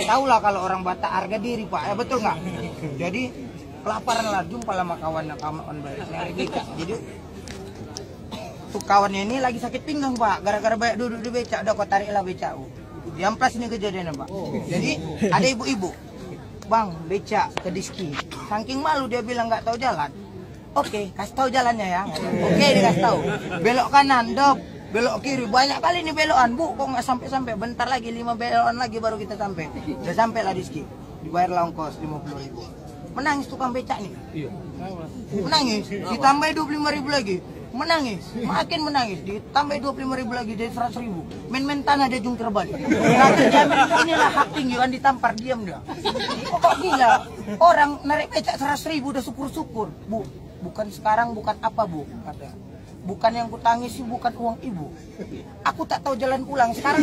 Tahu lah kalau orang Batak harga diri Pak, ya betul nggak? Jadi kelaparan lah jumpa sama kawan nyari becak. Jadi tuh kawannya ini lagi sakit pinggang Pak, gara-gara banyak duduk di becak, udah kau tariklah becak. Di Amplas ini kejadiannya Pak. Jadi ada ibu-ibu, Bang becak ke Diski. Saking malu dia bilang nggak tahu jalan. Oke, kasih tahu jalannya ya. Oke, dikasih tahu. Belok kanan, dop. Belok kiri, banyak kali nih belokan Bu, kok nggak sampai-sampai, bentar lagi 5 belokan lagi baru kita sampai. Udah sampai lah Diski, dibayar ongkos 50.000. Menangis tukang becak nih. Menangis, ditambah 25.000 lagi. Menangis, makin menangis, ditambah 25.000 lagi, jadi 100.000. Main-main tanah dia jungkir balik. Nanti jamin inilah hak tinggi kan, ditampar, diam dia. Kok gila, orang narik becak 100.000 udah syukur-syukur. Bu, bukan sekarang, bukan apa Bu, kata. Bukan yang kutangisi, bukan uang ibu. Aku tak tahu jalan pulang sekarang.